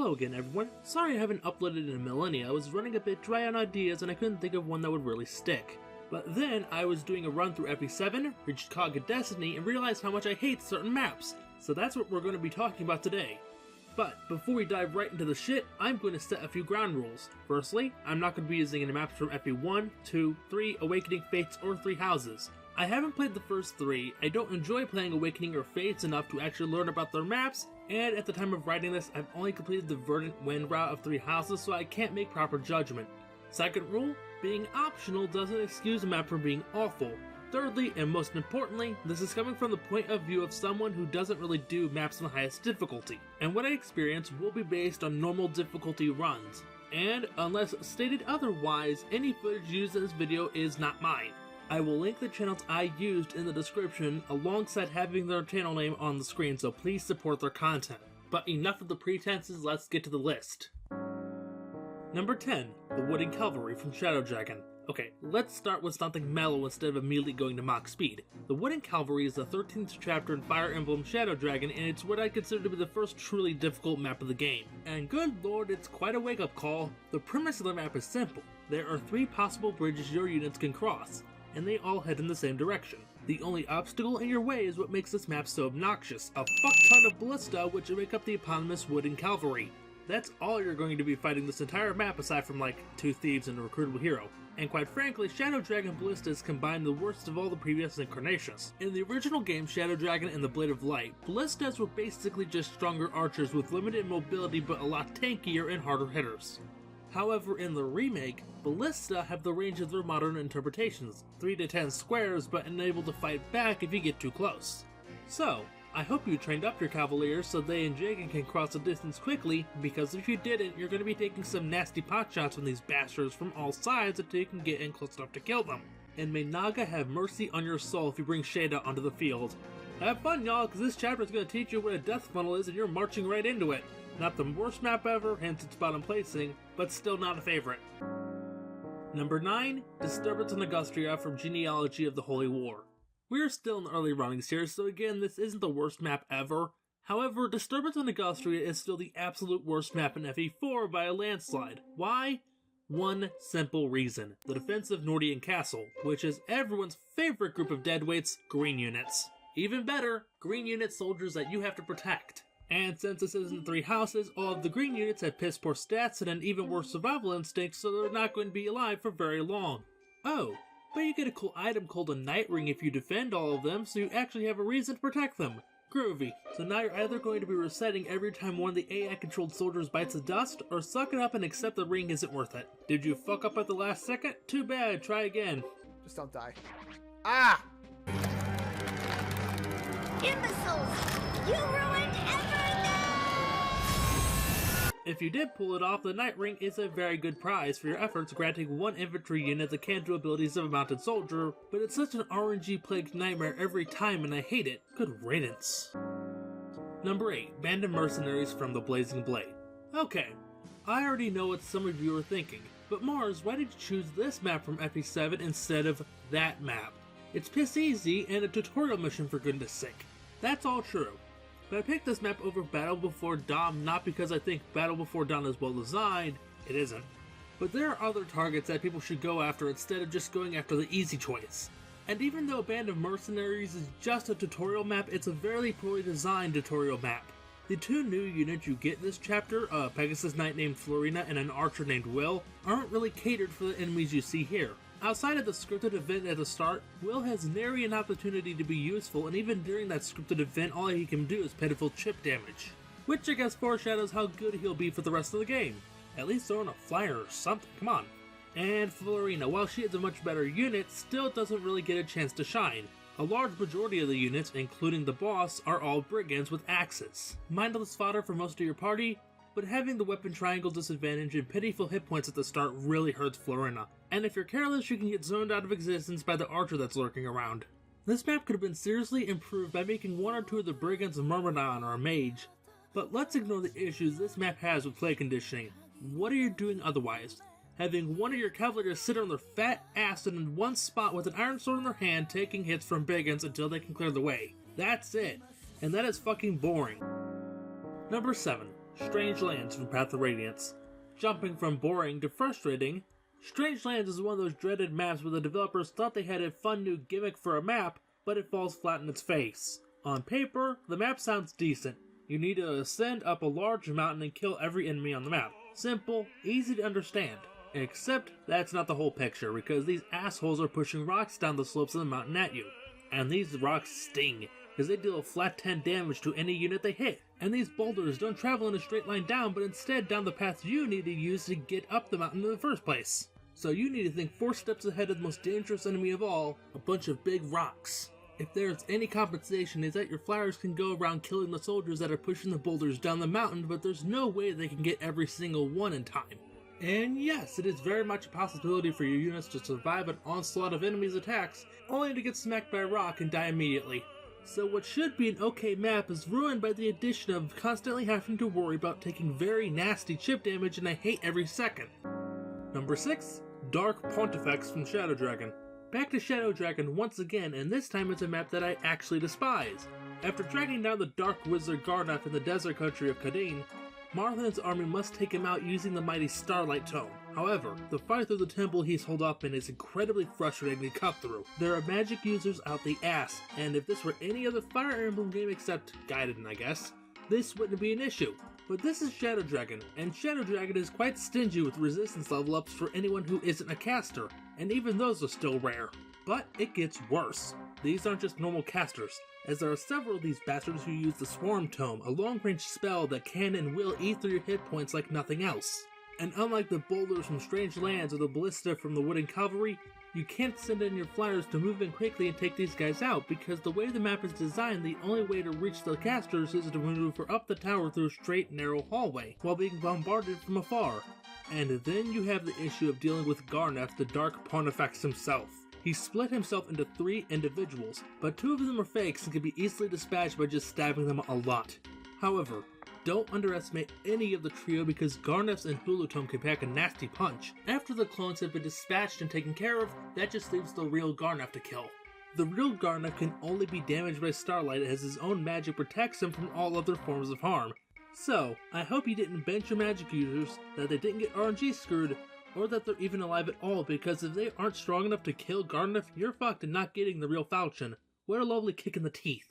Hello again everyone, sorry I haven't uploaded in a millennia. I was running a bit dry on ideas and I couldn't think of one that would really stick. But then I was doing a run through FE7, reached Cog of Destiny, and realized how much I hate certain maps. So that's what we're going to be talking about today. But before we dive right into the shit, I'm going to set a few ground rules. Firstly, I'm not going to be using any maps from FE1, 2, 3, Awakening, Fates, or 3 Houses. I haven't played the first 3, I don't enjoy playing Awakening or Fates enough to actually learn about their maps, and at the time of writing this, I've only completed the Verdant Wind route of 3 Houses, so I can't make proper judgment. Second rule, being optional doesn't excuse a map from being awful. Thirdly, and most importantly, this is coming from the point of view of someone who doesn't really do maps on the highest difficulty, and what I experience will be based on normal difficulty runs. And, unless stated otherwise, any footage used in this video is not mine. I will link the channels I used in the description alongside having their channel name on the screen, so please support their content. But enough of the pretenses, let's get to the list. Number 10, the Wooden Cavalry from Shadow Dragon. Okay, let's start with something mellow instead of immediately going to Mach speed. The Wooden Cavalry is the 13th chapter in Fire Emblem Shadow Dragon, and it's what I consider to be the first truly difficult map of the game. And good lord, it's quite a wake-up call. The premise of the map is simple. There are 3 possible bridges your units can cross, and they all head in the same direction. The only obstacle in your way is what makes this map so obnoxious, a fuck ton of ballista which make up the eponymous Wooden Cavalry. That's all you're going to be fighting this entire map aside from like 2 thieves and a recruitable hero. And quite frankly, Shadow Dragon Ballistas combine the worst of all the previous incarnations. In the original game Shadow Dragon and the Blade of Light, Ballistas were basically just stronger archers with limited mobility but a lot tankier and harder hitters. However, in the remake, Ballista have the range of their modern interpretations, 3 to 10 squares, but unable to fight back if you get too close. So, I hope you trained up your Cavaliers so they and Jagan can cross the distance quickly, because if you didn't, you're going to be taking some nasty potshots from these bastards from all sides until you can get in close enough to kill them. And may Naga have mercy on your soul if you bring Shada onto the field. Have fun y'all, because this chapter is going to teach you what a death funnel is and you're marching right into it. Not the worst map ever, hence its bottom placing, but still not a favorite. Number 9, Disturbance in Augustria from Genealogy of the Holy War. We are still in the early runnings here, so again, this isn't the worst map ever. However, Disturbance in Augustria is still the absolute worst map in FE4 by a landslide. Why? One simple reason. The defensive Nordian Castle, which is everyone's favorite group of deadweights, green units. Even better, green unit soldiers that you have to protect. And since this isn't 3 houses, all of the green units have piss poor stats and an even worse survival instinct, so they're not going to be alive for very long. Oh, but you get a cool item called a Night Ring if you defend all of them, so you actually have a reason to protect them. Groovy. So now you're either going to be resetting every time one of the AI-controlled soldiers bites the dust, or suck it up and accept the ring isn't worth it. Did you fuck up at the last second? Too bad, try again. Just don't die. Ah! Imbeciles! You ruined everything! If you did pull it off, the Night Ring is a very good prize for your efforts, granting 1 infantry unit the can-do abilities of a mounted soldier, but it's such an RNG-plagued nightmare every time and I hate it. Good riddance. Number 8, Band of Mercenaries from the Blazing Blade. Okay, I already know what some of you are thinking, but Mars, why did you choose this map from FE7 instead of that map? It's piss easy and a tutorial mission for goodness sake. That's all true. But I picked this map over Battle Before Dawn not because I think Battle Before Dawn is well designed, it isn't. But there are other targets that people should go after instead of just going after the easy choice. And even though Band of Mercenaries is just a tutorial map, it's a very poorly designed tutorial map. The 2 new units you get in this chapter, a Pegasus Knight named Florina and an archer named Will, aren't really catered for the enemies you see here. Outside of the scripted event at the start, Will has nary an opportunity to be useful, and even during that scripted event all he can do is pitiful chip damage. Which I guess foreshadows how good he'll be for the rest of the game. At least throw in a flyer or something, come on. And Florina, while she is a much better unit, still doesn't really get a chance to shine. A large majority of the units, including the boss, are all brigands with axes. Mindless fodder for most of your party, but having the weapon triangle disadvantage and pitiful hit points at the start really hurts Florina. And if you're careless, you can get zoned out of existence by the archer that's lurking around. This map could have been seriously improved by making 1 or 2 of the brigands a Myrmidon or a mage. But let's ignore the issues this map has with play conditioning. What are you doing otherwise? Having one of your cavaliers sit on their fat ass in one spot with an iron sword in their hand, taking hits from brigands until they can clear the way. That's it. And that is fucking boring. Number 7. Strange Lands from Path of Radiance. Jumping from boring to frustrating, Strange Lands is one of those dreaded maps where the developers thought they had a fun new gimmick for a map, but it falls flat in its face. On paper, the map sounds decent. You need to ascend up a large mountain and kill every enemy on the map. Simple, easy to understand. Except that's not the whole picture, because these assholes are pushing rocks down the slopes of the mountain at you. And these rocks sting, because they deal a flat 10 damage to any unit they hit. And these boulders don't travel in a straight line down, but instead down the path you need to use to get up the mountain in the first place. So you need to think 4 steps ahead of the most dangerous enemy of all, a bunch of big rocks. If there's any compensation, is that your flyers can go around killing the soldiers that are pushing the boulders down the mountain, but there's no way they can get every single one in time. And yes, it is very much a possibility for your units to survive an onslaught of enemies' attacks, only to get smacked by a rock and die immediately. So what should be an okay map is ruined by the addition of constantly having to worry about taking very nasty chip damage, and I hate every second. Number 6. Dark Pontifex from Shadow Dragon. Back to Shadow Dragon once again, and this time it's a map that I actually despise. After dragging down the Dark Wizard Garnoth in the desert country of Kadin, Marthan's army must take him out using the mighty Starlight Tome. However, the fight through the temple he's holed up in is incredibly frustrating to cut through. There are magic users out the ass, and if this were any other Fire Emblem game except Gaiden, I guess, this wouldn't be an issue. But this is Shadow Dragon, and Shadow Dragon is quite stingy with resistance level ups for anyone who isn't a caster, and even those are still rare. But it gets worse. These aren't just normal casters, as there are several of these bastards who use the Swarm Tome, a long-range spell that can and will eat through your hit points like nothing else. And unlike the boulders from Strange Lands or the ballista from the Wooden Cavalry, you can't send in your flyers to move in quickly and take these guys out, because the way the map is designed, the only way to reach the casters is to maneuver up the tower through a straight, narrow hallway, while being bombarded from afar. And then you have the issue of dealing with Garnoth, the Dark Pontifex himself. He split himself into 3 individuals, but 2 of them are fakes and can be easily dispatched by just stabbing them a lot. However, don't underestimate any of the trio, because Garnoth's and HOOOH Tome can pack a nasty punch. After the clones have been dispatched and taken care of, that just leaves the real Garnoth to kill. The real Garnoth can only be damaged by Starlight, as his own magic protects him from all other forms of harm. So, I hope you didn't bench your magic users, that they didn't get RNG screwed, or that they're even alive at all, because if they aren't strong enough to kill Garnoth, you're fucked and not getting the real Falchion. What a lovely kick in the teeth.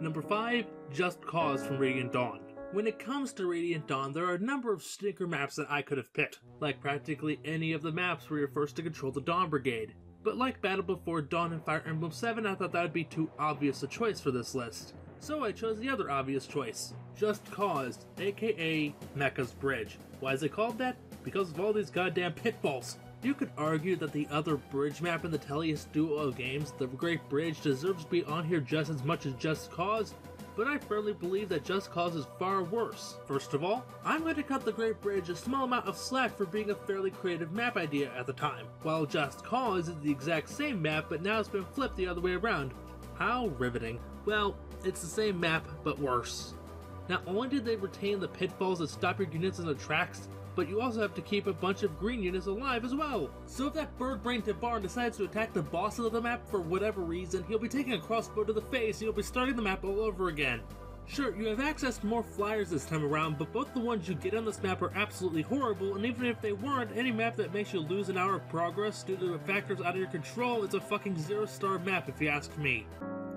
Number 5. Just Cause from Radiant Dawn. When it comes to Radiant Dawn, there are a number of stinker maps that I could have picked, like practically any of the maps where you're first to control the Dawn Brigade. But like Battle Before Dawn and Fire Emblem 7, I thought that would be too obvious a choice for this list. So I chose the other obvious choice, Just Cause, aka Mecha's Bridge. Why is it called that? Because of all these goddamn pitfalls. You could argue that the other bridge map in the Tellius duo of games, the Great Bridge, deserves to be on here just as much as Just Cause, but I firmly believe that Just Cause is far worse. First of all, I'm going to cut the Great Bridge a small amount of slack for being a fairly creative map idea at the time, while Just Cause is the exact same map, but now it's been flipped the other way around. How riveting. Well, it's the same map, but worse. Not only did they retain the pitfalls that stop your units in their tracks, but you also have to keep a bunch of green units alive as well. So if that bird-brained Tabarn decides to attack the bosses of the map for whatever reason, he'll be taking a crossbow to the face and you'll be starting the map all over again. Sure, you have access to more flyers this time around, but both the ones you get on this map are absolutely horrible, and even if they weren't, any map that makes you lose an hour of progress due to factors out of your control is a fucking 0-star map if you ask me.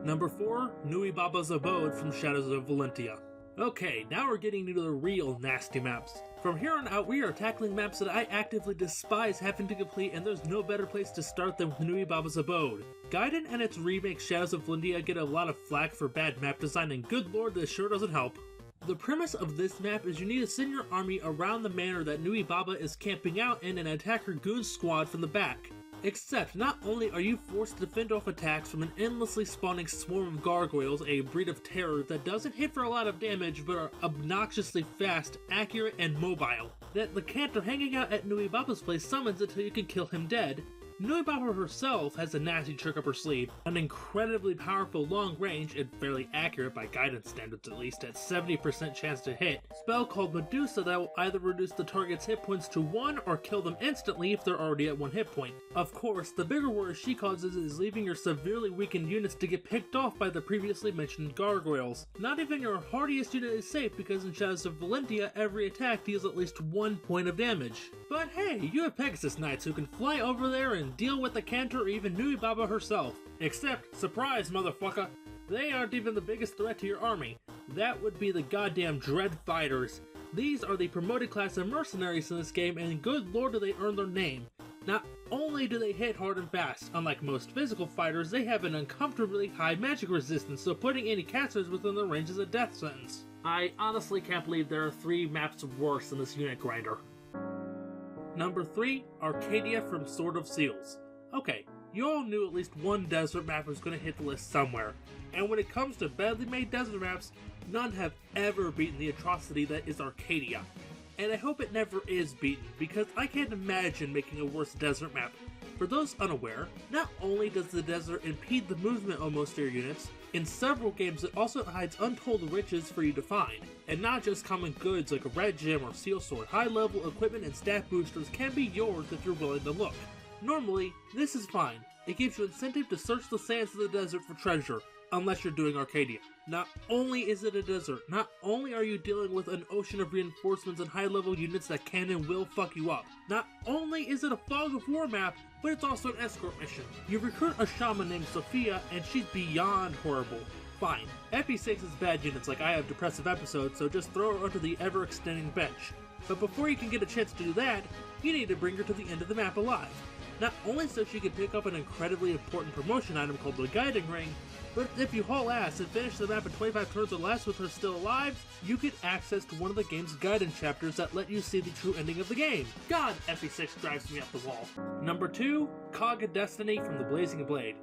Number 4, Nui Baba's Abode from Shadows of Valentia. Okay, now we're getting into the real nasty maps. From here on out, we are tackling maps that I actively despise having to complete, and there's no better place to start than with Nui Baba's Abode. Gaiden and its remake Shadows of Valentia get a lot of flack for bad map design, and good lord, this sure doesn't help. The premise of this map is you need to send your army around the manor that Nui Baba is camping out in and attack her goon squad from the back. Except, not only are you forced to fend off attacks from an endlessly spawning swarm of gargoyles, a breed of terror that doesn't hit for a lot of damage but are obnoxiously fast, accurate, and mobile, that the cantor hanging out at Nui Baba's place summons until you can kill him dead, Nuibaba herself has a nasty trick up her sleeve, an incredibly powerful long range and fairly accurate by guidance standards at least at 70% chance to hit, spell called Medusa that will either reduce the target's hit points to 1 or kill them instantly if they're already at 1 hit point. Of course, the bigger worry she causes is leaving your severely weakened units to get picked off by the previously mentioned gargoyles. Not even your hardiest unit is safe because in Shadows of Valentia every attack deals at least 1 point of damage. But hey, you have Pegasus Knights who can fly over there and deal with the Cantor or even Nuibaba herself. Except, surprise motherfucker, they aren't even the biggest threat to your army. That would be the goddamn Dread Fighters. These are the promoted class of mercenaries in this game, and good lord do they earn their name. Not only do they hit hard and fast, unlike most physical fighters, they have an uncomfortably high magic resistance, so putting any casters within their range is a death sentence. I honestly can't believe there are 3 maps worse than this unit grinder. Number 3, Arcadia from Sword of Seals. Okay, you all knew at least one desert map was going to hit the list somewhere, and when it comes to badly made desert maps, none have ever beaten the atrocity that is Arcadia. And I hope it never is beaten, because I can't imagine making a worse desert map. For those unaware, not only does the desert impede the movement of most of your units, in several games it also hides untold riches for you to find. And not just common goods like a red gem or seal sword, high level equipment and stat boosters can be yours if you're willing to look. Normally, this is fine. It gives you incentive to search the sands of the desert for treasure, unless you're doing Arcadia. Not only is it a desert, not only are you dealing with an ocean of reinforcements and high-level units that can and will fuck you up, not only is it a fog of war map, but it's also an escort mission. You recruit a shaman named Sophia, and she's beyond horrible. Fine, FE6 is bad units like I have depressive episodes, so just throw her onto the ever-extending bench. But before you can get a chance to do that, you need to bring her to the end of the map alive. Not only so she can pick up an incredibly important promotion item called the Guiding Ring, but if you haul ass and finish the map in 25 turns or less with her still alive, you get access to one of the game's guidance chapters that let you see the true ending of the game. God, FE6 drives me up the wall. Number 2, Cog of Destiny from the Blazing Blade.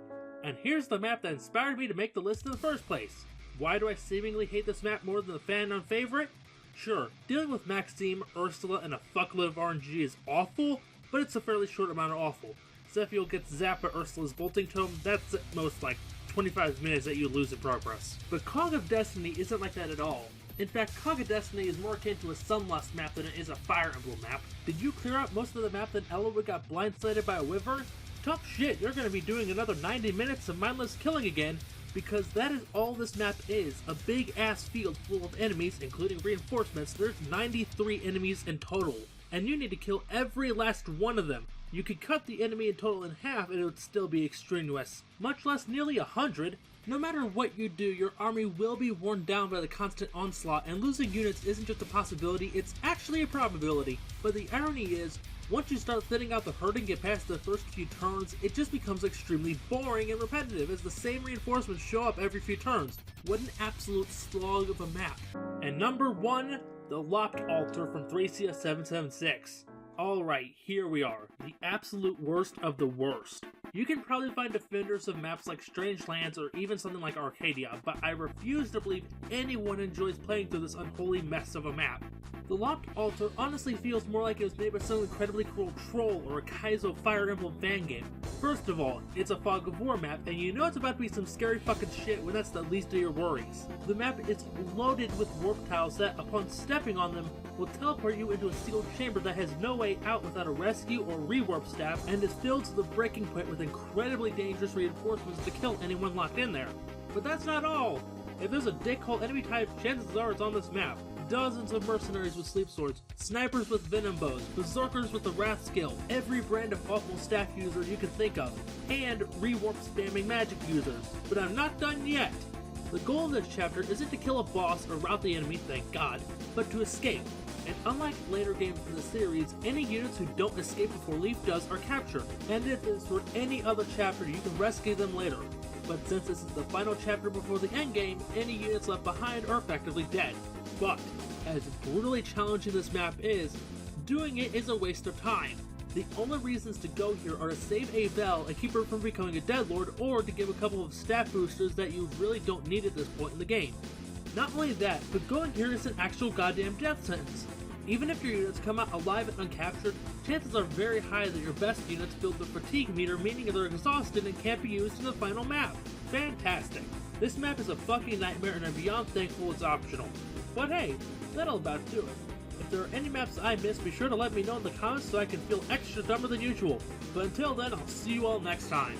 And here's the map that inspired me to make the list in the first place. Why do I seemingly hate this map more than the fan-known favorite? Sure, dealing with Maxime, Ursula, and a fuckload of RNG is awful, but it's a fairly short amount of awful. Zephiel gets zapped by Ursula's Bolting Tome, that's at most like 25 minutes that you lose in progress. But Cog of Destiny isn't like that at all. In fact, Cog of Destiny is more akin to a Sunlust map than it is a Fire Emblem map. Did you clear out most of the map then Elowood got blindsided by a wyvern? Tough shit, you're gonna be doing another 90 minutes of mindless killing again, because that is all this map is, a big ass field full of enemies, including reinforcements. There's 93 enemies in total, and you need to kill every last one of them. You could cut the enemy in total in half and it would still be extraneous, much less nearly 100. No matter what you do, your army will be worn down by the constant onslaught, and losing units isn't just a possibility, it's actually a probability. But the irony is, once you start thinning out the herd and get past the first few turns, it just becomes extremely boring and repetitive as the same reinforcements show up every few turns. What an absolute slog of a map. And number 1, the Locked Altar from 3CS776. Alright, here we are, the absolute worst of the worst. You can probably find defenders of maps like Strange Lands or even something like Arcadia, but I refuse to believe anyone enjoys playing through this unholy mess of a map. The Locked Altar honestly feels more like it was made by some incredibly cruel troll or a Kaizo Fire Emblem fan game. First of all, it's a Fog of War map, and you know it's about to be some scary fucking shit when that's the least of your worries. The map is loaded with warp tiles that, upon stepping on them, will teleport you into a sealed chamber that has no way out without a rescue or rewarp staff, and is filled to the breaking point with incredibly dangerous reinforcements to kill anyone locked in there. But that's not all! If there's a dickhole enemy type, chances are it's on this map. Dozens of mercenaries with sleep swords, snipers with venom bows, berserkers with the wrath skill, every brand of awful staff user you can think of, and rewarp spamming magic users. But I'm not done yet! The goal of this chapter isn't to kill a boss or rout the enemy, thank God, but to escape. And unlike later games in the series, any units who don't escape before Leaf does are captured, and if this were any other chapter, you can rescue them later. But since this is the final chapter before the endgame, any units left behind are effectively dead. But, as brutally challenging this map is, doing it is a waste of time. The only reasons to go here are to save Abel and keep her from becoming a Deadlord, or to give a couple of stat boosters that you really don't need at this point in the game. Not only that, but going here is an actual goddamn death sentence. Even if your units come out alive and uncaptured, chances are very high that your best units build the fatigue meter, meaning they're exhausted and can't be used in the final map. Fantastic. This map is a fucking nightmare and I'm beyond thankful it's optional. But hey, that'll about do it. If there are any maps I missed, be sure to let me know in the comments so I can feel extra dumber than usual. But until then, I'll see you all next time.